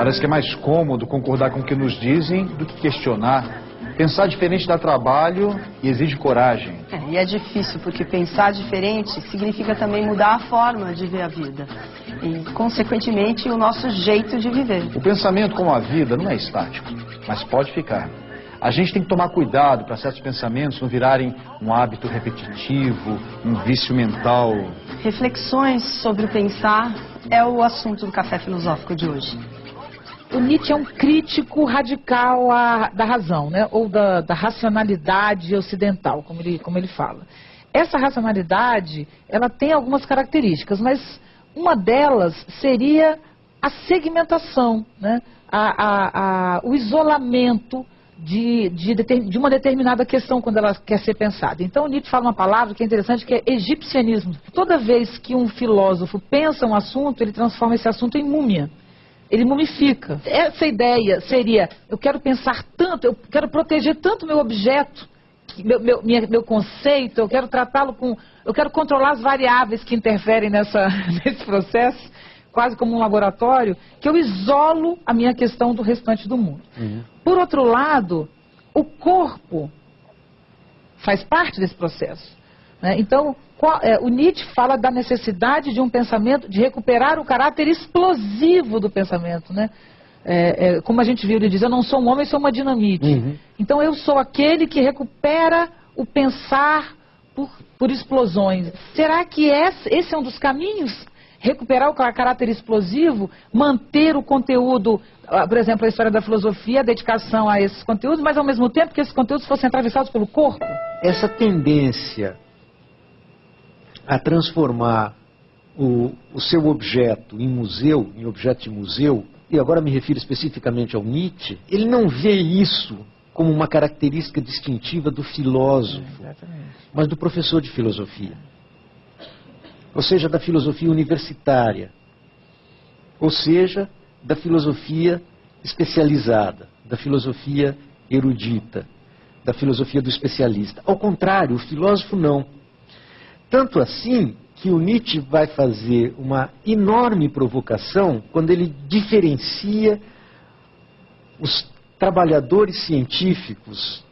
Parece que é mais cômodo concordar com o que nos dizem do que questionar. Pensar diferente dá trabalho e exige coragem. E é difícil, porque pensar diferente significa também mudar a forma de ver a vida. E, consequentemente, o nosso jeito de viver. O pensamento, como a vida, não é estático, mas pode ficar. A gente tem que tomar cuidado para certos pensamentos não virarem um hábito repetitivo, um vício mental. Reflexões sobre o pensar é o assunto do Café Filosófico de hoje. O Nietzsche é um crítico radical da razão, né? Ou da racionalidade ocidental, como ele fala. Essa racionalidade, ela tem algumas características, mas uma delas seria a segmentação, né? O isolamento de uma determinada questão quando ela quer ser pensada. Então o Nietzsche fala uma palavra que é interessante, que é egipcianismo. Toda vez que um filósofo pensa um assunto, ele transforma esse assunto em múmia. Ele mumifica. Essa ideia seria, eu quero pensar tanto, eu quero proteger tanto meu objeto, meu conceito, eu quero tratá-lo eu quero controlar as variáveis que interferem nesse processo, quase como um laboratório, que eu isolo a minha questão do restante do mundo. Por outro lado, o corpo faz parte desse processo, né? Então, o Nietzsche fala da necessidade de um pensamento, de recuperar o caráter explosivo do pensamento, né? Como a gente viu, ele diz, eu não sou um homem, sou uma dinamite. Então eu sou aquele que recupera o pensar por explosões. Será que esse é um dos caminhos? Recuperar o caráter explosivo, manter o conteúdo, por exemplo, a história da filosofia, a dedicação a esses conteúdos, mas ao mesmo tempo que esses conteúdos fossem atravessados pelo corpo? Essa tendência a transformar o seu objeto em museu, em objeto de museu, e agora me refiro especificamente ao Nietzsche, ele não vê isso como uma característica distintiva do filósofo, mas do professor de filosofia. Ou seja, da filosofia universitária, ou seja, da filosofia especializada, da filosofia erudita, da filosofia do especialista. Ao contrário, o filósofo não. Tanto assim que o Nietzsche vai fazer uma enorme provocação quando ele diferencia os trabalhadores científicos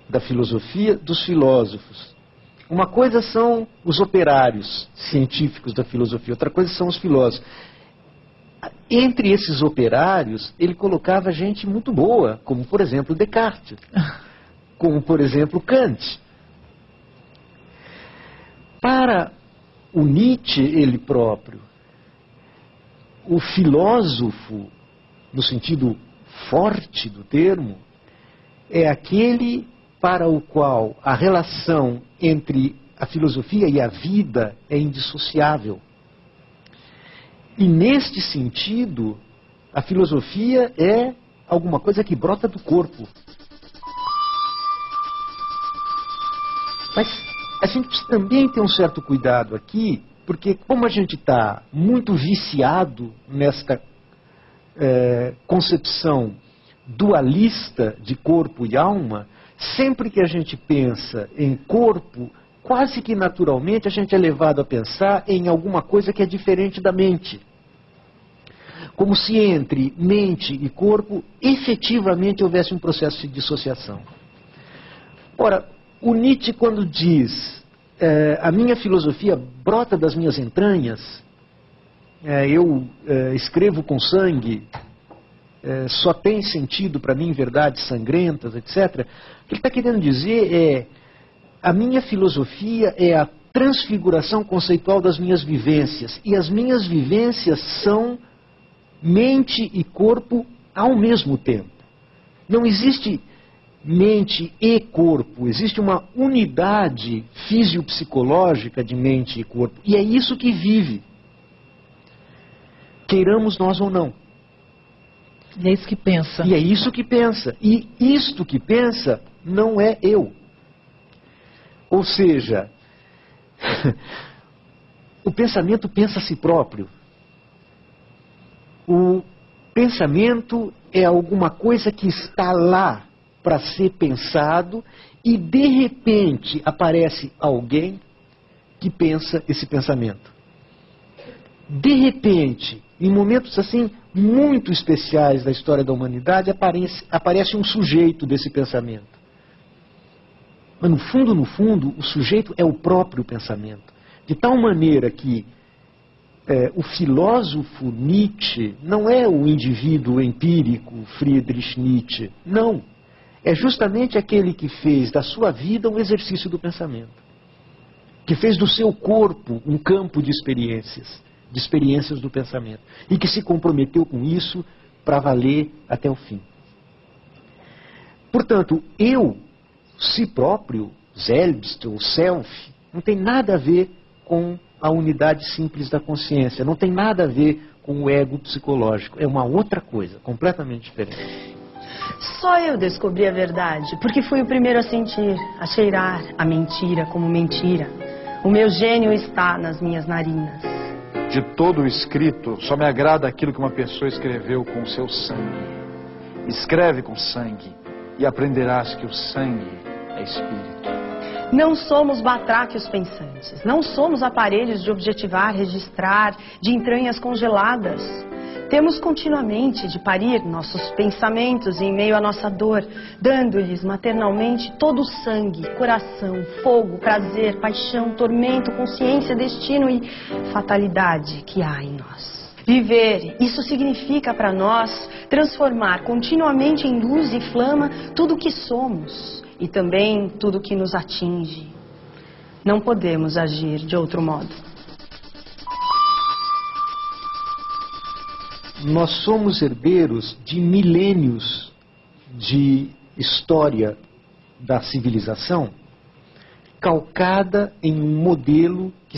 da filosofia dos filósofos. Uma coisa são os operários científicos da filosofia, outra coisa são os filósofos. Entre esses operários, ele colocava gente muito boa, como por exemplo Descartes, como por exemplo Kant. Para o Nietzsche, ele próprio, o filósofo, no sentido forte do termo, é aquele para o qual a relação entre a filosofia e a vida é indissociável. E neste sentido, a filosofia é alguma coisa que brota do corpo. Mas a gente também tem um certo cuidado aqui, porque como a gente está muito viciado nesta concepção dualista de corpo e alma, sempre que a gente pensa em corpo, quase que naturalmente a gente é levado a pensar em alguma coisa que é diferente da mente. Como se entre mente e corpo efetivamente houvesse um processo de dissociação. Ora, o Nietzsche, quando diz a minha filosofia brota das minhas entranhas, eu escrevo com sangue, só tem sentido para mim verdades sangrentas, etc. O que ele está querendo dizer é a minha filosofia é a transfiguração conceitual das minhas vivências, e as minhas vivências são mente e corpo ao mesmo tempo. Não existe mente e corpo, existe uma unidade fisiopsicológica de mente e corpo, e é isso que vive, queiramos nós ou não. E é isso que pensa. E é isso que pensa. E isto que pensa não é eu. Ou seja, o pensamento pensa a si próprio. O pensamento é alguma coisa que está lá para ser pensado e de repente aparece alguém que pensa esse pensamento. de repente, em momentos assim muito especiais da história da humanidade, aparece um sujeito desse pensamento. Mas no fundo, o sujeito é o próprio pensamento. De tal maneira que o filósofo Nietzsche não é o indivíduo empírico Friedrich Nietzsche. Não. É justamente aquele que fez da sua vida um exercício do pensamento. Que fez do seu corpo um campo de experiências do pensamento. E que se comprometeu com isso para valer até o fim. Portanto, eu, si próprio, selbst ou self, não tem nada a ver com a unidade simples da consciência, não tem nada a ver com o ego psicológico, é uma outra coisa, completamente diferente. Só eu descobri a verdade, porque fui o primeiro a sentir, a cheirar a mentira como mentira. O meu gênio está nas minhas narinas. De todo o escrito, só me agrada aquilo que uma pessoa escreveu com o seu sangue. Escreve com sangue e aprenderás que o sangue é espírito. Não somos batráquios pensantes, não somos aparelhos de objetivar, registrar, de entranhas congeladas. Temos continuamente de parir nossos pensamentos em meio à nossa dor, dando-lhes maternalmente todo o sangue, coração, fogo, prazer, paixão, tormento, consciência, destino e fatalidade que há em nós. Viver, isso significa para nós transformar continuamente em luz e flama tudo o que somos e também tudo o que nos atinge. Não podemos agir de outro modo. Nós somos herdeiros de milênios de história da civilização calcada em um modelo que